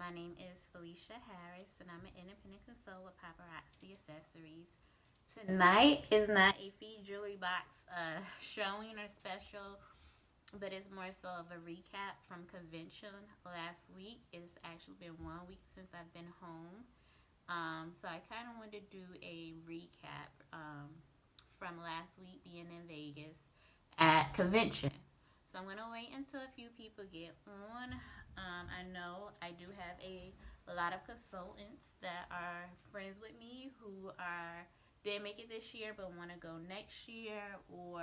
My name is Felicia Harris, and I'm an independent consultant with Paparazzi Accessories. Tonight is not a feed jewelry box showing or special, but it's more so of a recap from convention last week. It's actually been 1 week since I've been home. So I kind of wanted to do a recap from last week being in Vegas at convention. So I'm going to wait until a few people get on. I know I do have a lot of consultants that are friends with me who didn't make it this year but want to go next year, or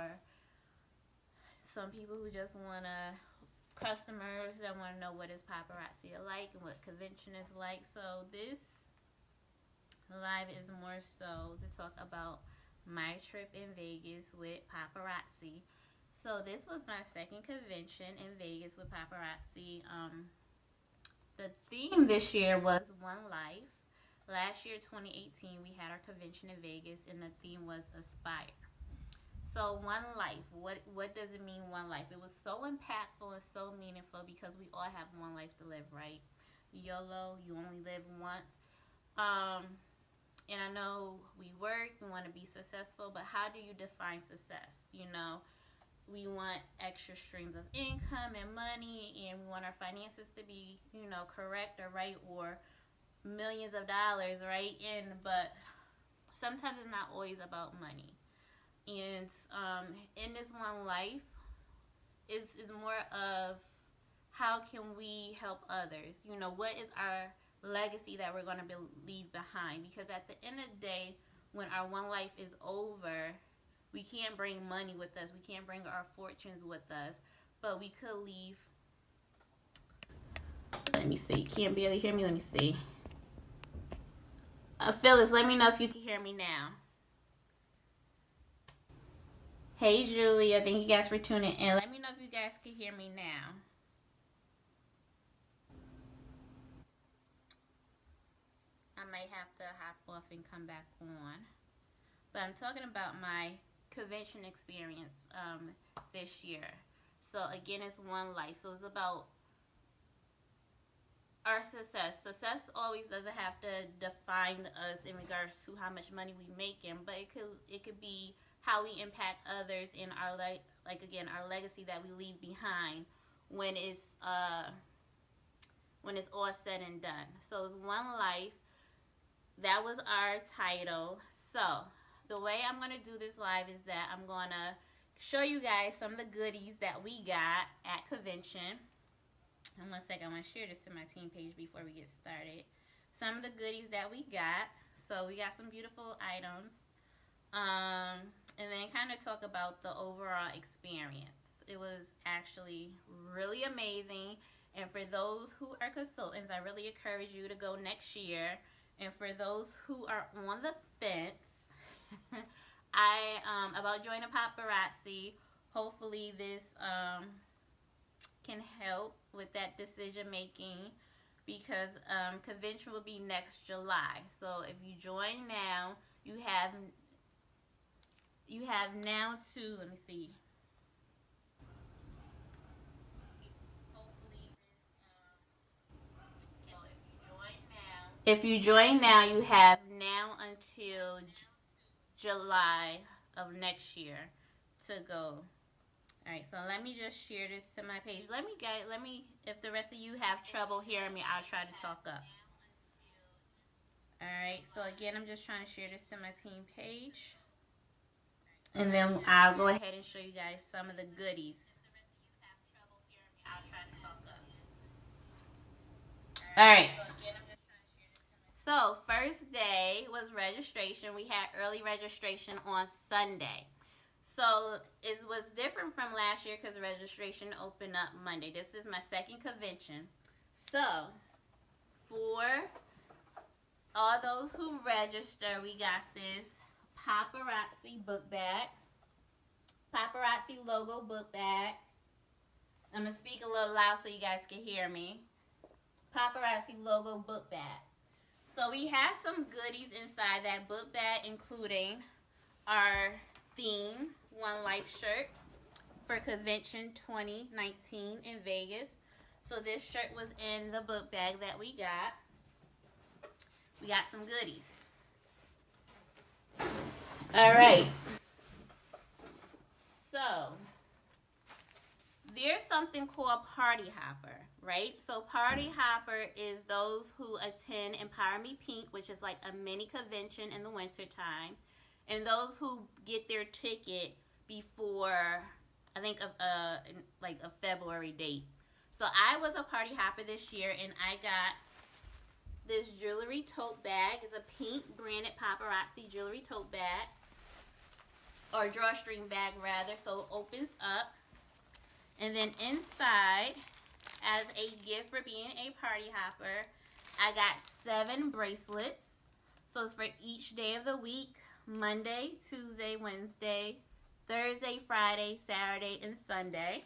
some people who just want to, customers that want to know what is paparazzi like and what convention is like. So this live is more so to talk about my trip in Vegas with Paparazzi. So this was my second convention in Vegas with Paparazzi. The theme this year was One Life. Last year, 2018, we had our convention in Vegas, and the theme was Aspire. So One Life, what does it mean, One Life? It was so impactful and so meaningful because we all have one life to live, right? YOLO, you only live once. And I know we work, we want to be successful, but how do you define success? We want extra streams of income and money, and we want our finances to be, correct or right, or millions of dollars, right? But sometimes it's not always about money. And in this one life, is more of how can we help others? What is our legacy that we're going to leave behind? Because at the end of the day, when our one life is over, we can't bring money with us. We can't bring our fortunes with us. But we could leave. Let me see. Can't barely hear me. Let me see. Phyllis, let me know if you can hear me now. Hey, Julia. Thank you guys for tuning in. Let me know if you guys can hear me now. I might have to hop off and come back on. But I'm talking about my convention experience this year. So again, it's One Life. So it's about our success. Success always doesn't have to define us in regards to how much money we making, but it could be how we impact others in our our legacy that we leave behind when it's all said and done. So it's One Life. That was our title. So the way I'm going to do this live is that I'm going to show you guys some of the goodies that we got at convention. And 1 second, I want to share this to my team page before we get started. Some of the goodies that we got. So we got some beautiful items. And then kind of talk about the overall experience. It was actually really amazing. And for those who are consultants, I really encourage you to go next year. And for those who are on the fence, about joining Paparazzi, hopefully this can help with that decision making, because convention will be next July. So if you join now, you have now to, let me see. If you join now, you have now until July of next year to go. Alright, so let me just share this to my page. Let me, if the rest of you have trouble hearing me, I'll try to talk up. Alright, so again, I'm just trying to share this to my team page. And then I'll go ahead and show you guys some of the goodies. Alright. So, first day was registration. We had early registration on Sunday. So, it was different from last year because registration opened up Monday. This is my second convention. So, for all those who register, we got this Paparazzi book bag. Paparazzi logo book bag. I'm going to speak a little loud so you guys can hear me. Paparazzi logo book bag. So we have some goodies inside that book bag, including our theme, One Life shirt for Convention 2019 in Vegas. So this shirt was in the book bag that we got. We got some goodies. All right. So there's something called Party Hopper, right? So Party Hopper is those who attend Empower Me Pink, which is like a mini convention in the wintertime, and those who get their ticket before, I think, like a February date. So I was a Party Hopper this year, and I got this jewelry tote bag. It's a pink branded Paparazzi jewelry tote bag, or drawstring bag rather. So it opens up, and then inside, as a gift for being a Party Hopper, I got 7 bracelets. So it's for each day of the week: Monday, Tuesday, Wednesday, Thursday, Friday, Saturday, and Sunday.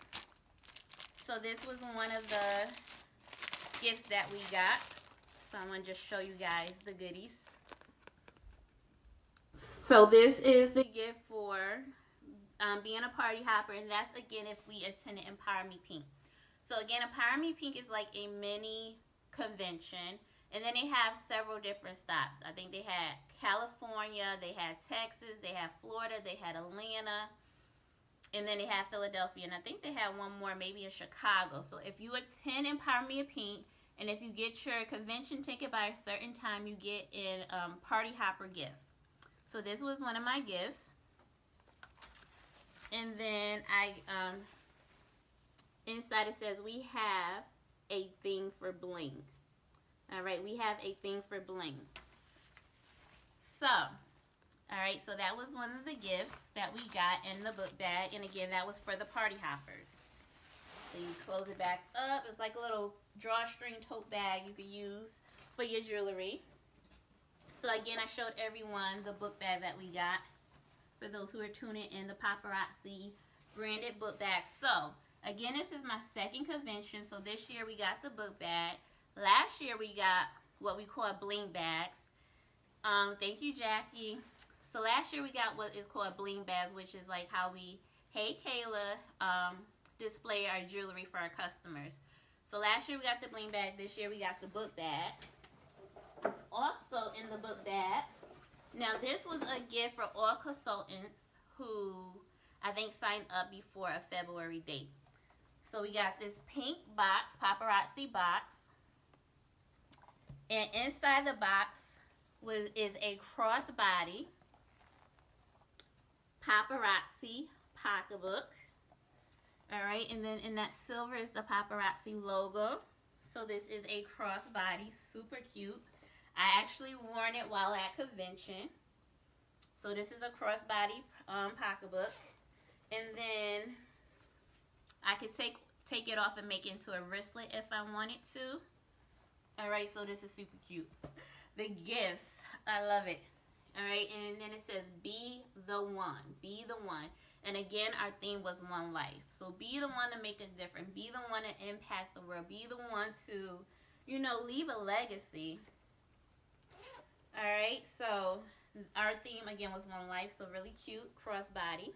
So this was one of the gifts that we got. So I'm going to just show you guys the goodies. So this is the gift for being a Party Hopper, and that's, again, if we attended Empower Me Pink. So again, Empower Me Pink is like a mini convention, and then they have several different stops. I think they had California, they had Texas, they had Florida, they had Atlanta, and then they had Philadelphia, and I think they had one more maybe in Chicago. So if you attend Empower Me Pink, and if you get your convention ticket by a certain time, you get a Party Hopper gift. So this was one of my gifts. And then inside it says, we have a thing for bling. All right, we have a thing for bling. So, all right, so that was one of the gifts that we got in the book bag. And again, that was for the Party Hoppers. So you close it back up. It's like a little drawstring tote bag you could use for your jewelry. So again, I showed everyone the book bag that we got. For those who are tuning in, the Paparazzi branded book bag. So again, this is my second convention. So this year we got the book bag. Last year we got what we call bling bags. Thank you, Jackie. So last year we got what is called bling bags, which is like how we, hey Kayla, display our jewelry for our customers. So last year we got the bling bag. This year we got the book bag. Also in the book bag, now this was a gift for all consultants who I think signed up before a February date. So we got this pink box, Paparazzi box, and inside the box is a crossbody Paparazzi pocketbook. All right, and then in that silver is the Paparazzi logo. So this is a crossbody, super cute. I actually worn it while at convention. So this is a crossbody pocketbook. And then I could take it off and make it into a wristlet if I wanted to. All right, so this is super cute. The gifts, I love it. All right, and then it says, be the one, be the one. And again, our theme was one life. So be the one to make a difference. Be the one to impact the world. Be the one to, you know, leave a legacy. All right, so our theme, again, was one life. So really cute crossbody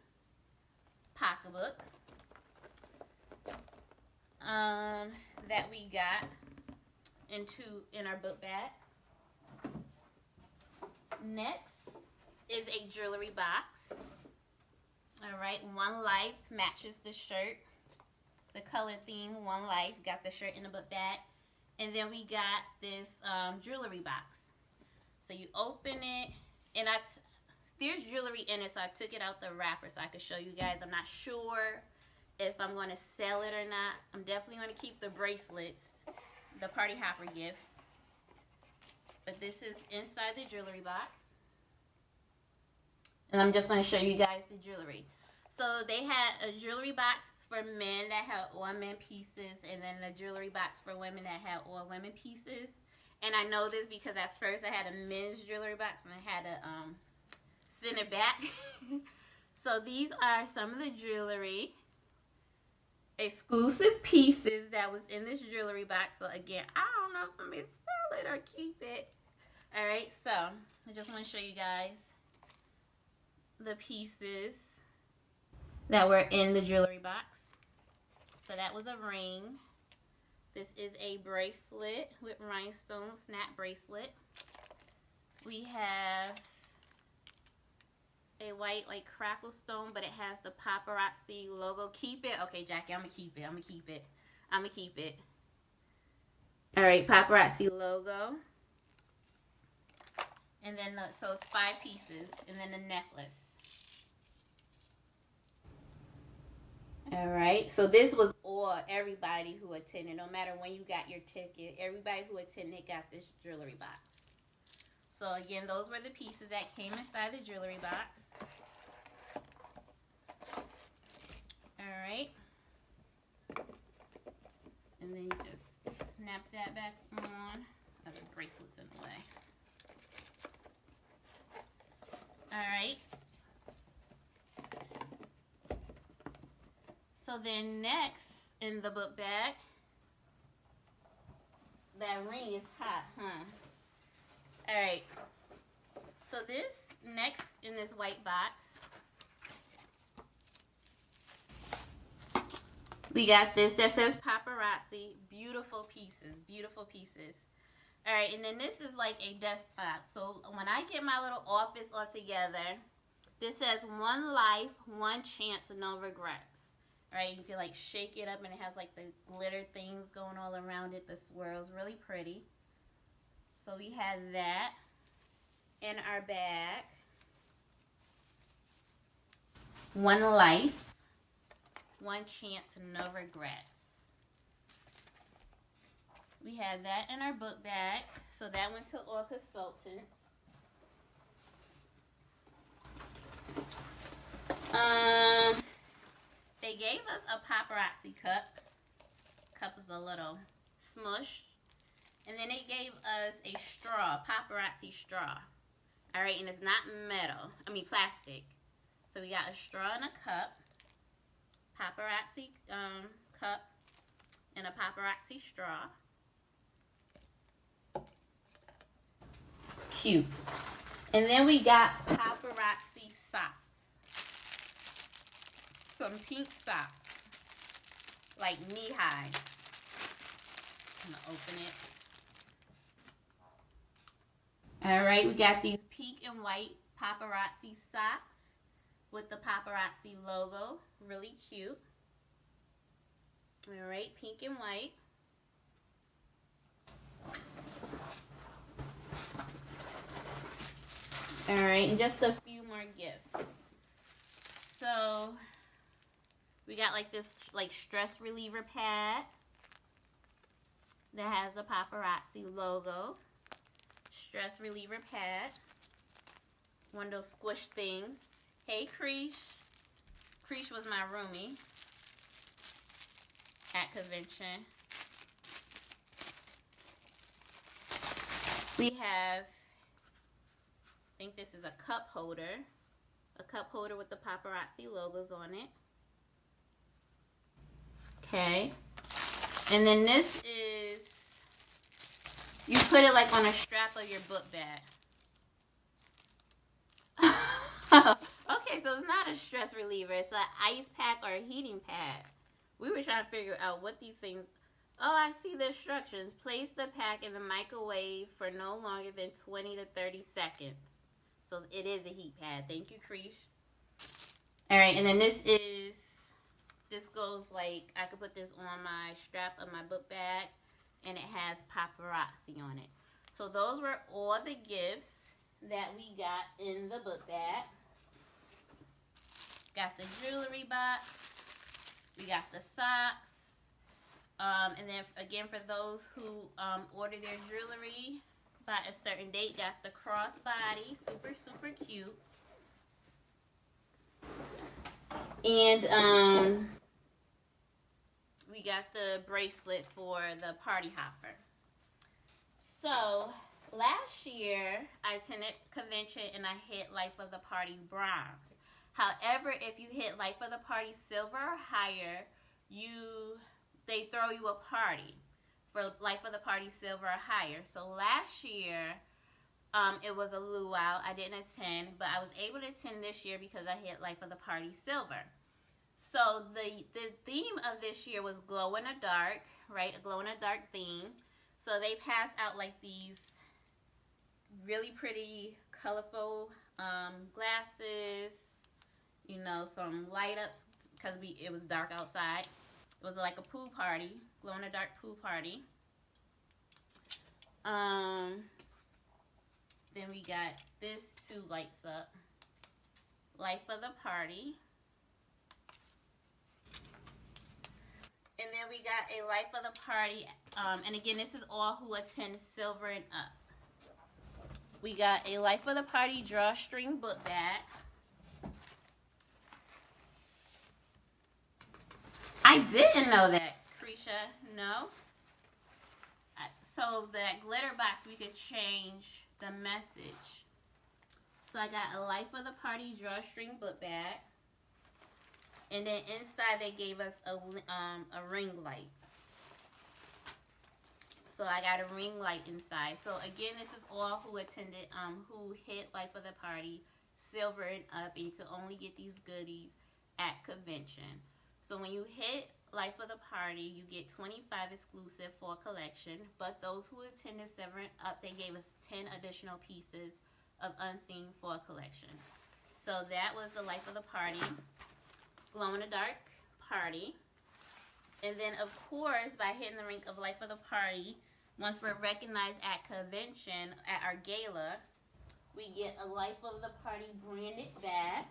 pocketbook that we got in our book bag. Next is a jewelry box. All right, One Life matches the shirt. The color theme, One Life. Got the shirt in the book bag. And then we got this jewelry box. So you open it, and there's jewelry in it, so I took it out the wrapper so I could show you guys. I'm not sure if I'm going to sell it or not. I'm definitely going to keep the bracelets, the Party Hopper gifts. But this is inside the jewelry box. And I'm just going to show you guys the jewelry. So they had a jewelry box for men that had all men pieces, and then a jewelry box for women that had all women pieces. And I know this because at first I had a men's jewelry box and I had to send it back. So these are some of the jewelry, exclusive pieces that was in this jewelry box. So again, I don't know if I'm going to sell it or keep it. Alright, so I just want to show you guys the pieces that were in the jewelry box. So that was a ring. This is a bracelet with rhinestones, snap bracelet. We have a white like crackle stone, but it has the Paparazzi logo. Keep it. Okay, Jackie, I'm gonna keep it. I'm gonna keep it. I'm gonna keep it. All right, Paparazzi logo. And then, so it's 5 pieces. And then the necklace. All right, so this was everybody who attended, no matter when you got your ticket. Everybody who attended got this jewelry box. So again, those were the pieces that came inside the jewelry box. All right. And then you just snap that back on. Other bracelets in the way. All right. So then next in the book bag, that ring is hot, huh? All right. So this next in this white box, we got this that says Paparazzi. Beautiful pieces, beautiful pieces. All right, and then this is like a desktop. So when I get my little office all together, this says 1 life, 1 chance, no regrets. All right, you can like shake it up and it has like the glitter things going all around it, the swirls, really pretty. So we have that in our bag. 1 life, 1 chance, no regrets. We had that in our book bag. So that went to all consultants. They gave us a Paparazzi cup. Cup is a little smush. And then they gave us a straw, Paparazzi straw. All right, and it's not metal. I mean plastic. So we got a straw and a cup. Paparazzi cup and a Paparazzi straw. Cute. And then we got Paparazzi socks. Some pink socks. Like knee-highs. I'm going to open it. Alright, we got these pink and white Paparazzi socks with the Paparazzi logo. Really cute. Alright, pink and white. Alright, and just a few more gifts. So, we got like this like stress reliever pad that has a Paparazzi logo. Stress reliever pad. One of those squish things. Hey, Creesh. Creesh was my roomie at convention. We have, I think this is a cup holder. A cup holder with the Paparazzi logos on it. Okay. And then this is, you put it like on a strap of your book bag. Okay, so it's not a stress reliever. It's an ice pack or a heating pad. We were trying to figure out what these things. Oh, I see the instructions. Place the pack in the microwave for no longer than 20 to 30 seconds. So it is a heat pad. Thank you, Creesh. All right, and then this goes like, I could put this on my strap of my book bag, and it has Paparazzi on it. So those were all the gifts that we got in the book bag. Got the jewelry box. We got the socks. And then again, for those who order their jewelry by a certain date, got the crossbody. Super, super cute. And we got the bracelet for the party hopper. So last year, I attended convention and I hit Life of the Party bronze. However, if you hit Life of the Party silver or higher, they throw you a party for Life of the Party silver or higher. So last year, it was a luau. I didn't attend, but I was able to attend this year because I hit Life of the Party silver. So the theme of this year was glow in the dark, right? A glow in the dark theme. So they passed out like these really pretty, colorful glasses. You know, some light ups because it was dark outside. It was like a pool party, glow in the dark pool party. Then we got this two lights up. Life of the party. And then we got a life of the party. And again, this is all who attend silver and up. We got a life of the party drawstring book bag. I didn't know that, Krisha. No. So that glitter box, we could change the message. So I got a life of the party drawstring book bag. And then inside they gave us a ring light. So I got a ring light inside. So again, this is all who attended, who hit life of the party, silver and up, and you can only get these goodies at convention. So when you hit life of the party, you get 25 exclusive for collection. But those who attended silver and up, they gave us 10 additional pieces of unseen for collection. So that was the life of the party. Glow in the dark party. And then of course, by hitting the ring of life of the party, once we're recognized at convention, at our gala, we get a life of the party branded bag.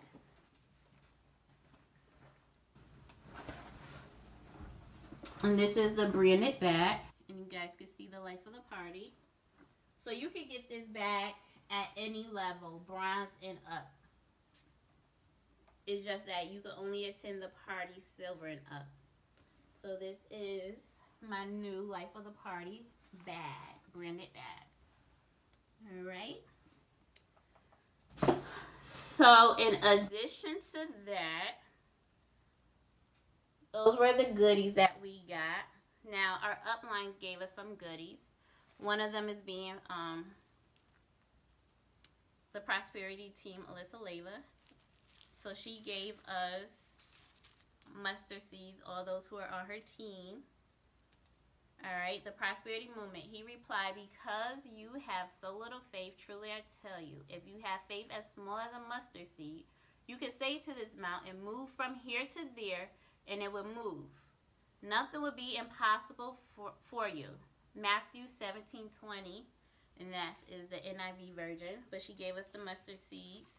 And this is the branded bag. And you guys can see the life of the party. So you can get this bag at any level, bronze and up. It's just that you can only attend the party silver and up. So this is my new life of the party bag, branded bag. All right. So in addition to that, those were the goodies that we got. Now our uplines gave us some goodies. One of them is being the prosperity team, Alyssa Leva. So she gave us mustard seeds, all those who are on her team. All right, the prosperity movement. He replied, because you have so little faith, truly I tell you, if you have faith as small as a mustard seed, you can say to this mountain, move from here to there, and it will move. Nothing will be impossible for you. Matthew 17:20, and that is the NIV version. But she gave us the mustard seeds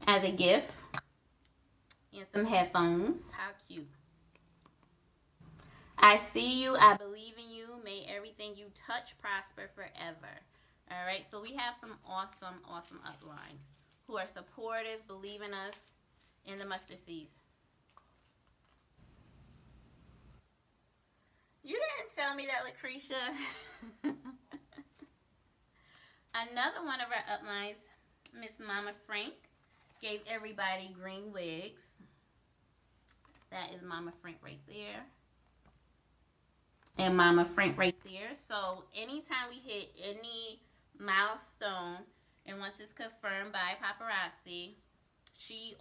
as a gift. And some headphones. How cute. I see you. I believe in you. May everything you touch prosper forever. All right. So we have some awesome, awesome uplines who are supportive, believe in us, in the mustard seeds. You didn't tell me that, Lucretia. Another one of our uplines, Miss Mama Frank, gave everybody green wigs. That is Mama Frank right there. And Mama Frank right there. So anytime we hit any milestone, and once it's confirmed by Paparazzi, she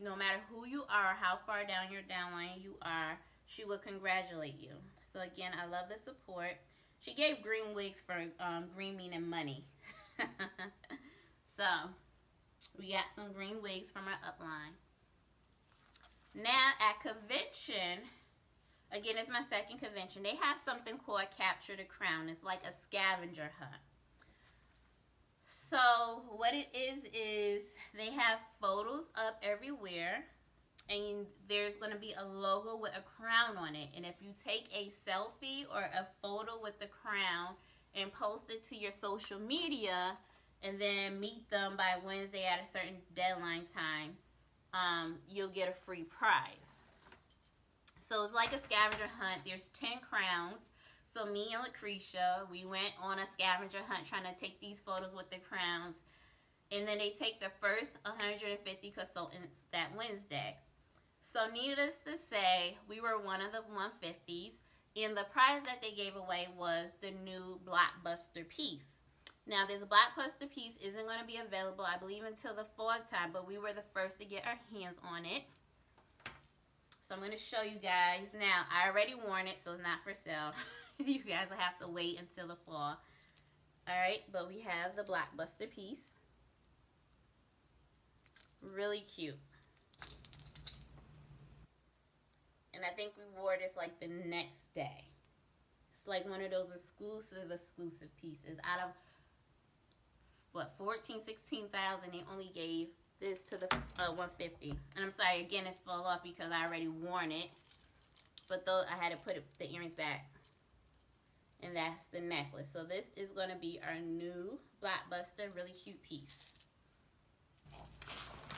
no matter who you are, how far down your downline you are, she will congratulate you. So again, I love the support. She gave green wigs for green meaning money. So we got some green wigs from our upline. Now at convention, again, it's my second convention. They have something called Capture the Crown. It's like a scavenger hunt. So what it is they have photos up everywhere, and there's going to be a logo with a crown on it. And if you take a selfie or a photo with the crown and post it to your social media, and then meet them by Wednesday at a certain deadline time, you'll get a free prize. So it's like a scavenger hunt. There's 10 crowns. So me and Lucretia, we went on a scavenger hunt trying to take these photos with the crowns. And then they take the first 150 consultants that Wednesday. So needless to say, we were one of the 150s. And the prize that they gave away was the new blockbuster piece. Now, this blockbuster piece isn't going to be available, I believe, until the fall time. But we were the first to get our hands on it. So I'm going to show you guys. Now, I already worn it, so it's not for sale. You guys will have to wait until the fall. Alright, but we have the Blockbuster piece. Really cute. And I think we wore this like the next day. It's like one of those exclusive pieces. Out of, what, 14, 16,000, they only gave this to the 150. And I'm sorry, again, it fell off because I already worn it. But though I had to put the earrings back. And that's the necklace. So this is going to be our new Blockbuster, really cute piece.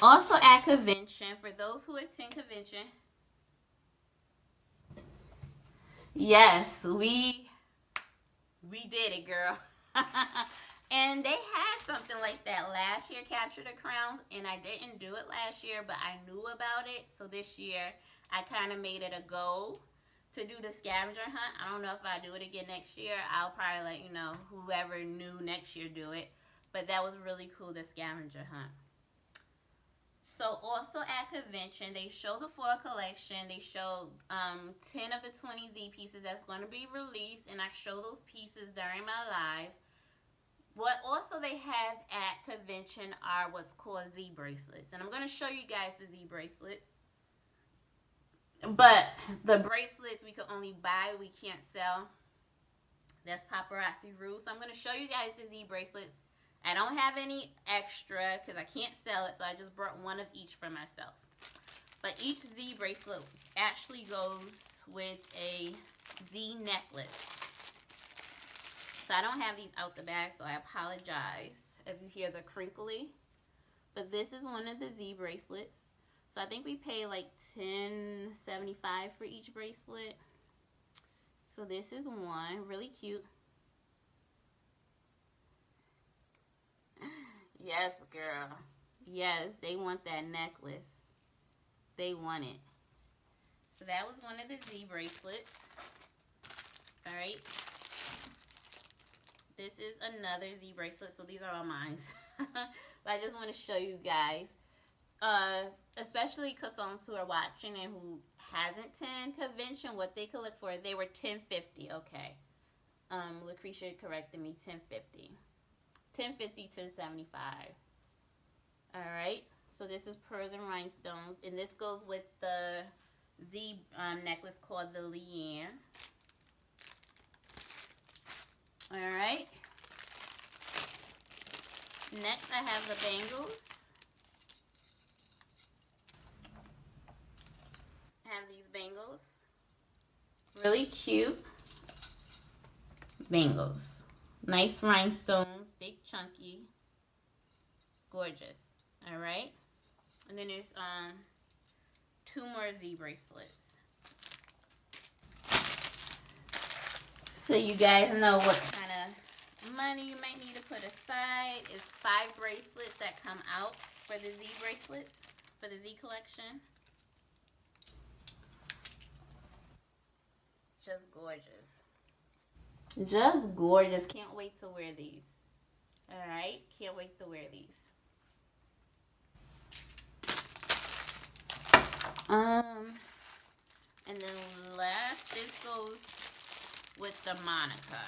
Also at convention, for those who attend convention, yes, we did it, girl. And they had something like that last year, Capture the Crowns, and I didn't do it last year, but I knew about it. So this year, I kind of made it a goal to do the scavenger hunt. I don't know if I do it again next year. I'll probably let you know, whoever new next year do it. But that was really cool, the scavenger hunt. So also at convention, they show the fall collection. They show 10 of the 20 Z pieces that's going to be released. And I show those pieces during my live. What also they have at convention are what's called Z bracelets. And I'm going to show you guys the Z bracelets. But the bracelets we could only buy, we can't sell. That's paparazzi rules. So I'm going to show you guys the Z bracelets. I don't have any extra because I can't sell it, so I just brought one of each for myself. But each Z bracelet actually goes with a Z necklace. So I don't have these out the bag, so I apologize if you hear the crinkly. But this is one of the Z bracelets. So I think we pay like $10.75 for each bracelet. So this is one, really cute. Yes, girl. Yes, they want that necklace. They want it. So that was one of the Z bracelets. Alright. This is another Z bracelet. So these are all mine. But I just want to show you guys. Especially consultants who are watching and who hasn't attended convention, what they could look for. They were $10.50. Okay. Lucretia corrected me. $10.50. $10.50, $10.75. Alright, so this is pearls and rhinestones, and this goes with the Z necklace called the Leanne. Alright, next I have the bangles. I have these bangles, really cute bangles. Nice rhinestones, big chunky, gorgeous. All right, and then there's 2 more Z bracelets. So you guys know what kind of money you might need to put aside. It's 5 bracelets that come out for the Z bracelets for the Z collection. Just gorgeous. Just gorgeous. Can't wait to wear these. Alright? Can't wait to wear these. And then last, this goes with the Monica.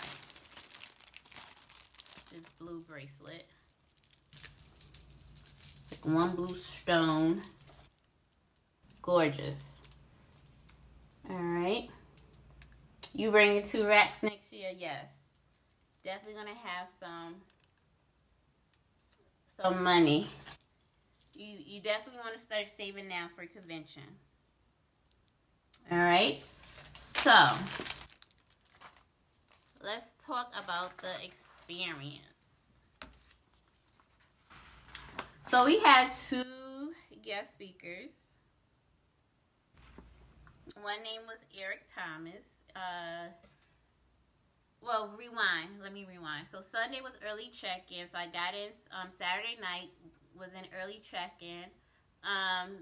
This blue bracelet. It's like one blue stone. Gorgeous. Alright. You bringing 2 racks next year? Yes. Definitely gonna have some money. You definitely want to start saving now for convention. Alright. So let's talk about the experience. So we had 2 guest speakers. One name was Eric Thomas. Well, rewind. Let me rewind. So Sunday was early check-in. So I got in Saturday night, was in early check-in.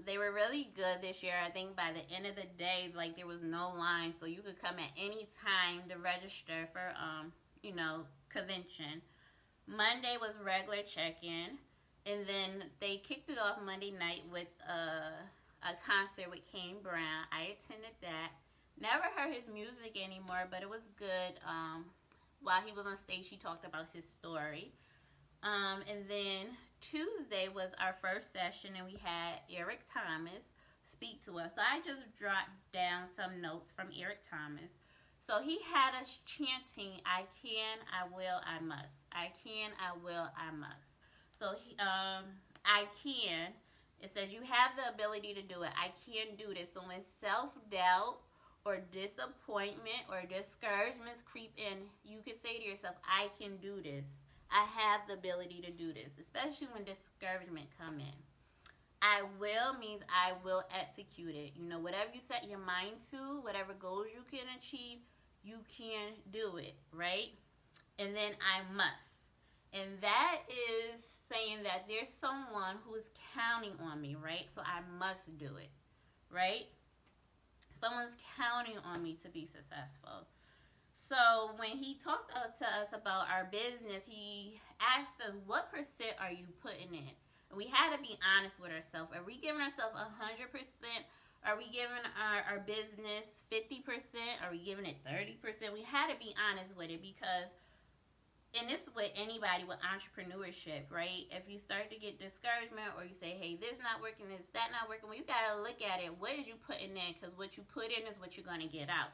They were really good this year. I think by the end of the day, like, there was no line, so you could come at any time to register for convention. Monday was regular check-in, and then they kicked it off Monday night with a concert with Kane Brown. I attended that. Never heard his music anymore, but it was good. While he was on stage, he talked about his story. And then Tuesday was our first session, and we had Eric Thomas speak to us. So I just dropped down some notes from Eric Thomas. So he had us chanting, I can, I will, I must. I can, I will, I must. So I can, it says you have the ability to do it. I can do this. So when self-doubt or disappointment or discouragements creep in, you can say to yourself, I can do this. I have the ability to do this, especially when discouragement come in. I will means I will execute it. You know, whatever you set your mind to, whatever goals you can achieve, you can do it, right? And then I must. And that is saying that there's someone who is counting on me, right? So I must do it, right? Someone's counting on me to be successful. So when he talked to us about our business, he asked us, what percent are you putting in? And we had to be honest with ourselves. Are we giving ourselves 100%? Are we giving our business 50%? Are we giving it 30%? We had to be honest with it because, and this is with anybody with entrepreneurship, right? If you start to get discouragement or you say, hey, this not working, is that not working, well, you got to look at it. What is you putting in? Because what you put in is what you're going to get out.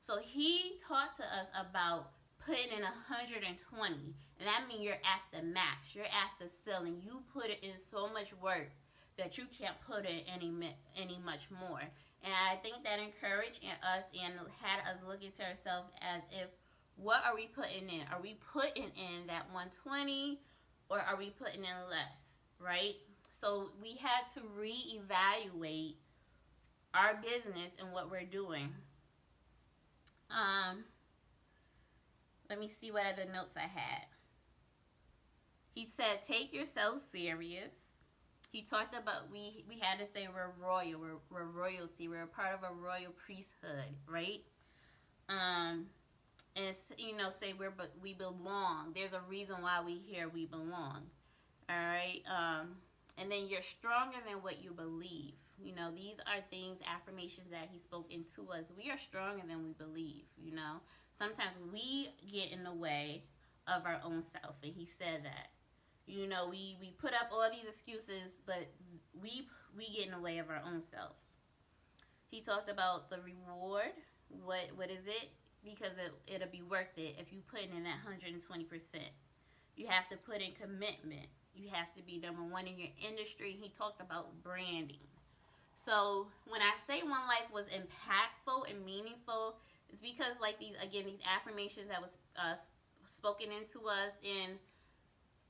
So he talked to us about putting in 120, and that means you're at the max, you're at the ceiling. You put it in so much work that you can't put in any much more. And I think that encouraged us and had us look into ourselves as if, what are we putting in? Are we putting in that 120 or are we putting in less, right? So we had to reevaluate our business and what we're doing. Let me see what other notes I had. He said, take yourself serious. He talked about, we had to say we're royal, we're royalty, we're a part of a royal priesthood, right? And, you know, say we belong. There's a reason why we here, we belong, all right? And then you're stronger than what you believe. You know, these are things, affirmations that he spoke into us. We are stronger than we believe, you know. Sometimes we get in the way of our own self, and he said that. You know, we put up all these excuses, but we get in the way of our own self. He talked about the reward. What is it? Because it'll be worth it if you put in that 120%. You have to put in commitment. You have to be number one in your industry. He talked about branding. So when I say one life was impactful and meaningful, it's because like these affirmations that was spoken into us, and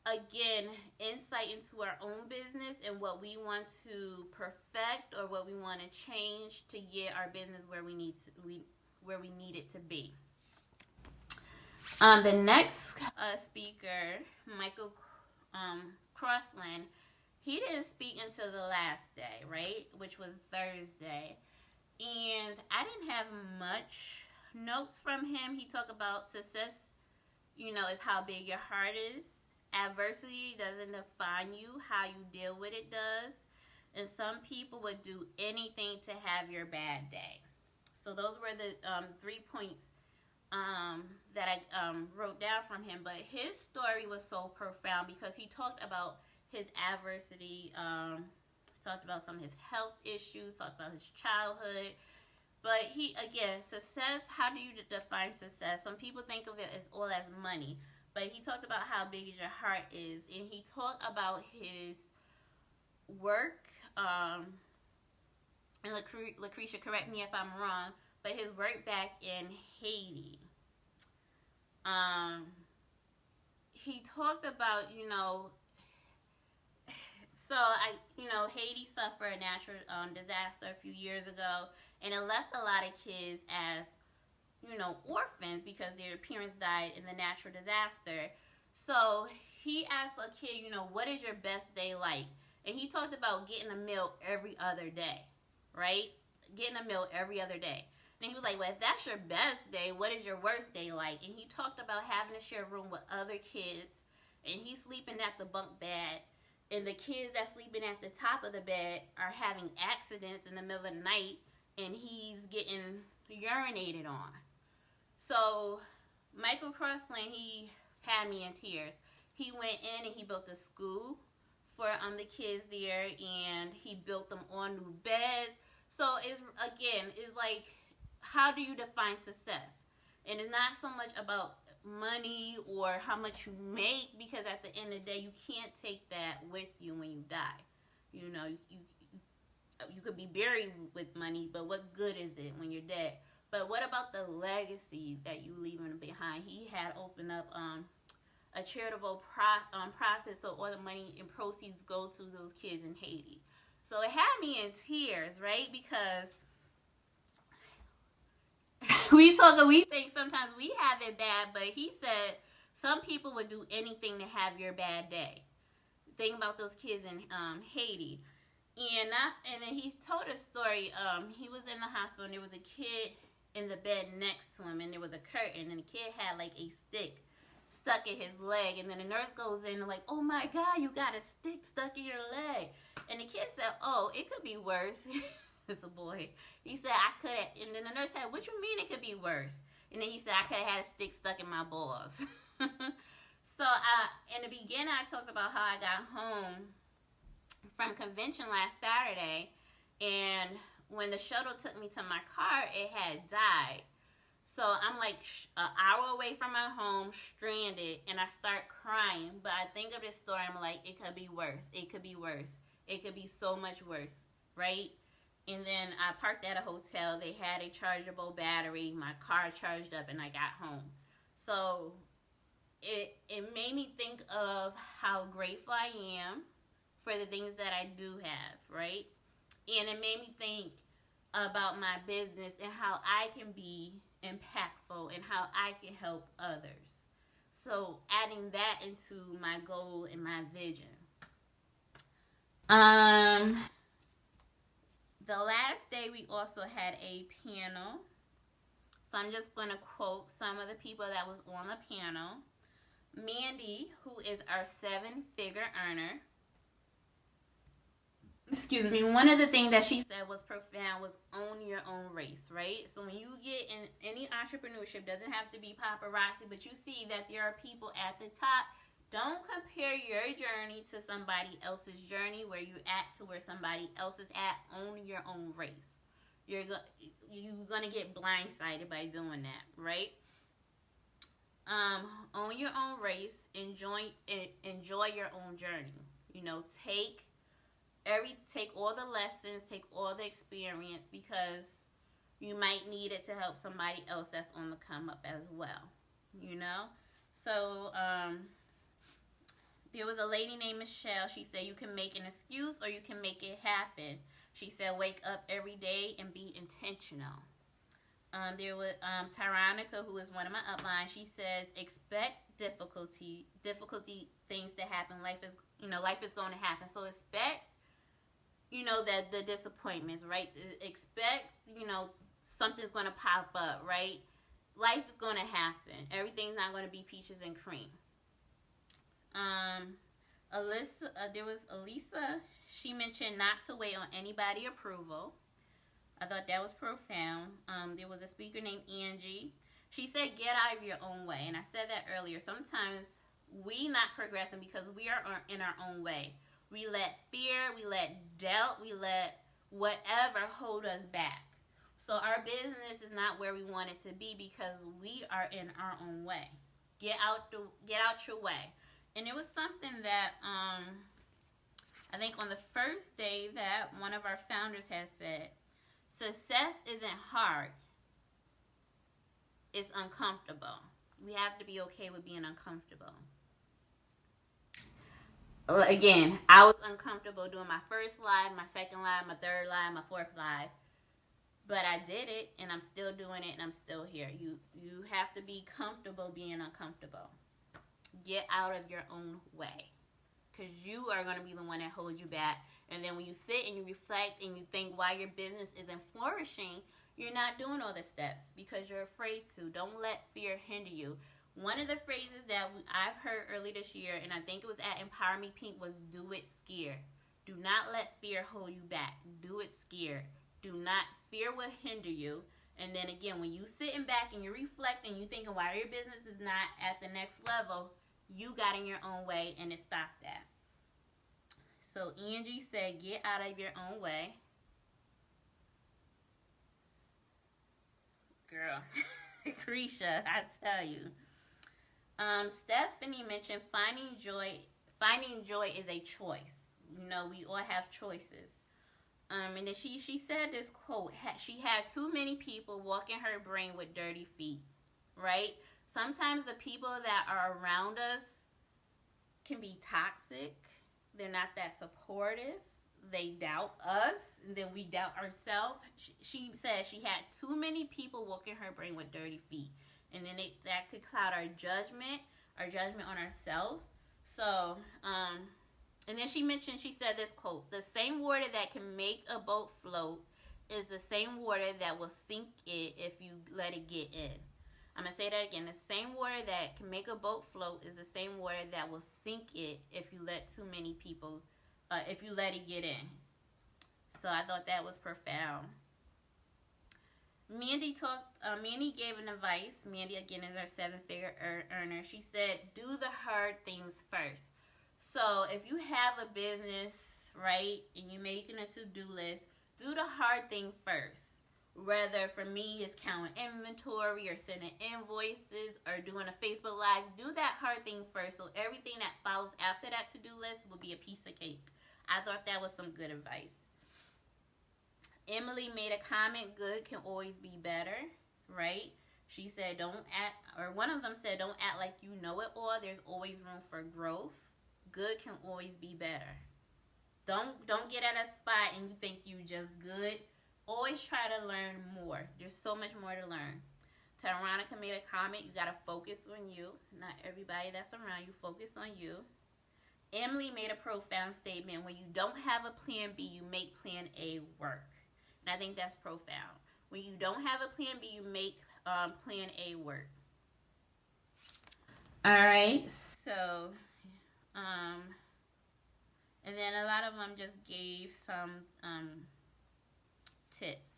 again, insight into our own business and what we want to perfect or what we want to change to get our business where we need it to be. The next speaker, Michael Crossland, he didn't speak until the last day, right, which was Thursday. And I didn't have much notes from him. He talked about success, you know, is how big your heart is. Adversity doesn't define you. How you deal with it does. And some people would do anything to have your bad day. So those were the 3 points that I wrote down from him. But his story was so profound because he talked about his adversity, talked about some of his health issues, talked about his childhood. But success, how do you define success? Some people think of it as all as money. But he talked about how big your heart is. And he talked about his work. And Lucretia, correct me if I'm wrong, but his work back in Haiti. He talked about, you know, Haiti suffered a natural disaster a few years ago, and it left a lot of kids as, you know, orphans because their parents died in the natural disaster. So he asked a kid, you know, what is your best day like? And he talked about getting a meal every other day, right? Getting a meal every other day. And he was like, well, if that's your best day, what is your worst day like? And he talked about having to share a room with other kids, and he's sleeping at the bunk bed and the kids that's sleeping at the top of the bed are having accidents in the middle of the night, and he's getting urinated on. So Michael Crossland, he had me in tears. He went in and he built a school for the kids there, and he built them on new beds. So it's like, how do you define success? And it's not so much about money or how much you make, because at the end of the day, you can't take that with you when you die. You know, you could be buried with money, but what good is it when you're dead? But what about the legacy that you leaving behind? He had opened up a charitable profit, so all the money and proceeds go to those kids in Haiti. So it had me in tears, right? Because we think sometimes we have it bad, but he said some people would do anything to have your bad day. Think about those kids in Haiti. And then he told a story. He was in the hospital, and there was a kid in the bed next to him, and there was a curtain, and the kid had like a stick stuck in his leg, and then the nurse goes in and like, oh my God, you got a stick stuck in your leg. And the kid said, oh, it could be worse. It's a boy. He said, I could have, and then the nurse said, what you mean it could be worse? And then he said, I could have had a stick stuck in my balls. So in the beginning, I talked about how I got home from convention last Saturday, and when the shuttle took me to my car, it had died. So I'm like an hour away from my home, stranded, and I start crying. But I think of this story, I'm like, it could be worse. It could be worse. It could be so much worse, right? And then I parked at a hotel. They had a chargeable battery. My car charged up, and I got home. So it made me think of how grateful I am for the things that I do have, right? And it made me think about my business and how I can be impactful and how I can help others. So adding that into my goal and my vision. The last day we also had a panel. So I'm just going to quote some of the people that was on the panel. Mandy, who is our 7-figure earner. Excuse me, one of the things that she said was profound was own your own race, right? So when you get in any entrepreneurship, doesn't have to be paparazzi, but you see that there are people at the top. Don't compare your journey to somebody else's journey, where you're at to where somebody else is at. Own your own race. You're going to get blindsided by doing that, right? Own your own race. Enjoy your own journey. You know, take all the lessons, take all the experience, because you might need it to help somebody else that's on the come up as well, you know? So, there was a lady named Michelle. She said, you can make an excuse or you can make it happen. She said, wake up every day and be intentional. There was Tyronica, who is one of my uplines. She says, expect difficulty things to happen. Life is going to happen. So expect, that the disappointments, right? Expect, something's going to pop up, right? Life is going to happen. Everything's not going to be peaches and cream. There was Elisa. She mentioned not to wait on anybody's approval. I thought that was profound. There was a speaker named Angie. She said, get out of your own way. And I said that earlier. Sometimes we not progressing because we are in our own way. We let fear, we let doubt, we let whatever hold us back. So our business is not where we want it to be because we are in our own way. Get out your way. And it was something that I think on the first day that one of our founders had said, success isn't hard. It's uncomfortable. We have to be okay with being uncomfortable. Again, I was uncomfortable doing my first live, my second live, my third live, my fourth live. But I did it, and I'm still doing it, and I'm still here. You have to be comfortable being uncomfortable. Get out of your own way, because you are going to be the one that holds you back. And then when you sit and you reflect and you think why your business isn't flourishing, you're not doing all the steps because you're afraid to. Don't let fear hinder you. One of the phrases that I've heard early this year, and I think it was at Empower Me Pink, was do it scared. Do not let fear hold you back. Do it scared. Do not, fear will hinder you. And then again, when you sitting back and you're reflecting, you thinking why your business is not at the next level, you got in your own way and it stopped that. So Angie said, get out of your own way. Girl, Carisha, I tell you. Stephanie mentioned finding joy. Finding joy is a choice. You know, we all have choices. And then she said this quote. She had too many people walking her brain with dirty feet. Right? Sometimes the people that are around us can be toxic. They're not that supportive. They doubt us, and then we doubt ourselves. She said she had too many people walking her brain with dirty feet, and then that could cloud our judgment on ourselves. So, and then she said this quote: "The same water that can make a boat float is the same water that will sink it if you let it get in." I'm going to say that again. The same water that can make a boat float is the same water that will sink it if you let too many people, if you let it get in. So I thought that was profound. Mandy gave an advice. Mandy, again, is our 7-figure earner. She said, do the hard things first. So if you have a business, right, and you're making a to-do list, do the hard thing first. Whether for me it's counting inventory or sending invoices or doing a Facebook Live, do that hard thing first, so everything that follows after that to-do list will be a piece of cake. I thought that was some good advice. Emily made a comment, good can always be better, right? She said one of them said, don't act like you know it all. There's always room for growth. Good can always be better. Don't get at a spot and you think you just good. Always try to learn more. There's so much more to learn. Taronica made a comment, you got to focus on you. Not everybody that's around you. Focus on you. Emily made a profound statement. When you don't have a plan B, you make plan A work. And I think that's profound. When you don't have a plan B, you make plan A work. All right. So, and then a lot of them just gave some tips.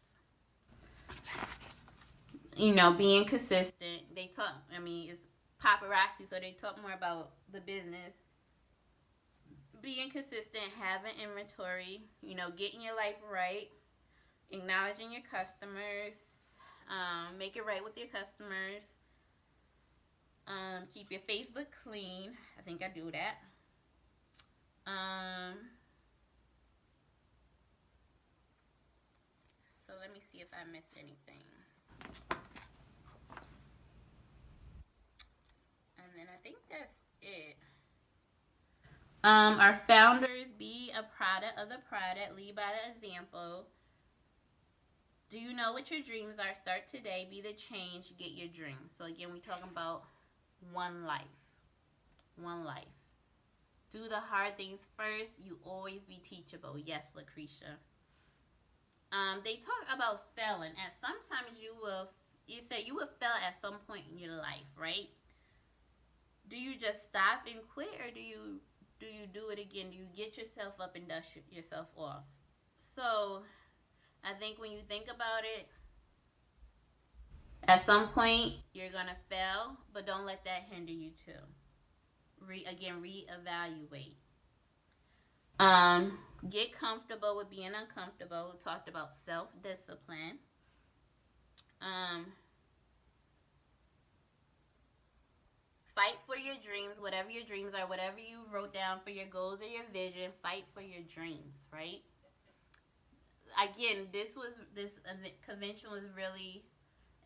You know, being consistent. They talk, it's paparazzi, so they talk more about the business. Being consistent, having inventory, getting your life right, acknowledging your customers, make it right with your customers, keep your Facebook clean. I think I do that. So let me see if I missed anything. And then I think that's it. Our founders, be a product of the product, lead by the example. Do you know what your dreams are? Start today, be the change, get your dreams. So again, we're talking about one life. One life. Do the hard things first. You always be teachable. Yes, Lucretia. They talk about failing. And sometimes you say you will fail at some point in your life, right? Do you just stop and quit, or do you do it again? Do you get yourself up and dust yourself off? So I think when you think about it, at some point you're going to fail, but don't let that hinder you too. Reevaluate. Get comfortable with being uncomfortable. We talked about self-discipline. Fight for your dreams, whatever your dreams are, whatever you wrote down for your goals or your vision, fight for your dreams, right? Again, this convention was really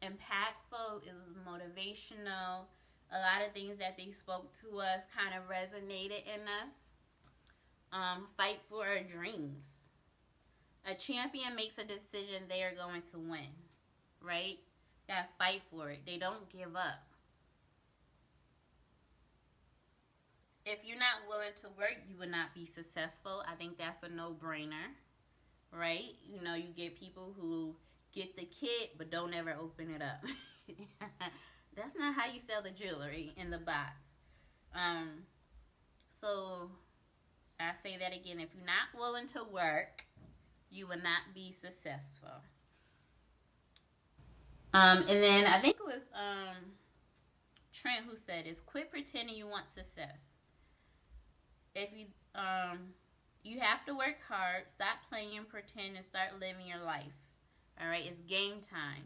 impactful. It was motivational. A lot of things that they spoke to us kind of resonated in us. Fight for our dreams. A champion makes a decision they are going to win, right? Gotta fight for it. They don't give up. If you're not willing to work, you will not be successful. I think that's a no-brainer, right? You get people who get the kit but don't ever open it up. That's not how you sell the jewelry in the box. So I say that again. If you're not willing to work, you will not be successful. And then I think it was Trent who said is quit pretending you want success. If you have to work hard, stop playing pretend and start living your life. All right, it's game time.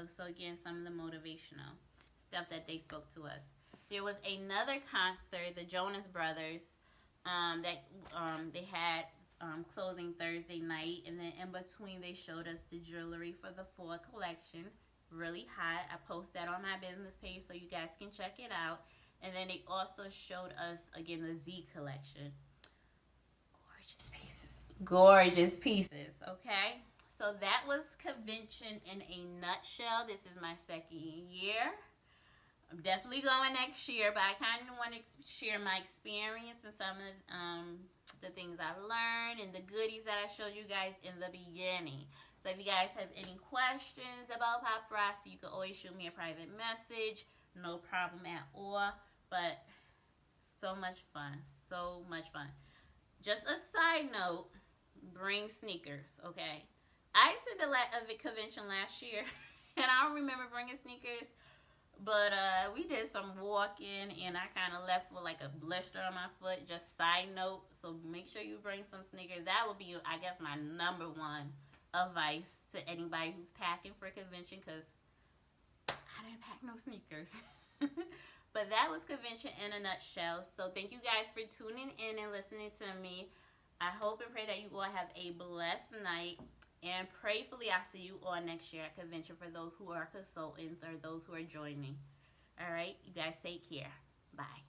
So again, some of the motivational stuff that they spoke to us. There was another concert, the Jonas Brothers, that they had closing Thursday night, and then in between they showed us the jewelry for the fall collection. Really hot. I post that on my business page so you guys can check it out. And then they also showed us again the Z collection. Gorgeous pieces. Gorgeous pieces. Okay. So that was convention in a nutshell. This is my second year. I'm definitely going next year, but I kind of want to share my experience and some of the things I've learned and the goodies that I showed you guys in the beginning. So if you guys have any questions about paparazzi, you can always shoot me a private message. No problem at all. But so much fun. So much fun. Just a side note, bring sneakers, okay? I attended a convention last year, and I don't remember bringing sneakers. But we did some walking, and I kind of left with like a blister on my foot. Just side note. So make sure you bring some sneakers. That would be, I guess, my number one advice to anybody who's packing for a convention, because I didn't pack no sneakers. But that was convention in a nutshell. So thank you guys for tuning in and listening to me. I hope and pray that you all have a blessed night. And prayfully, I'll see you all next year at convention for those who are consultants or those who are joining. All right? You guys take care. Bye.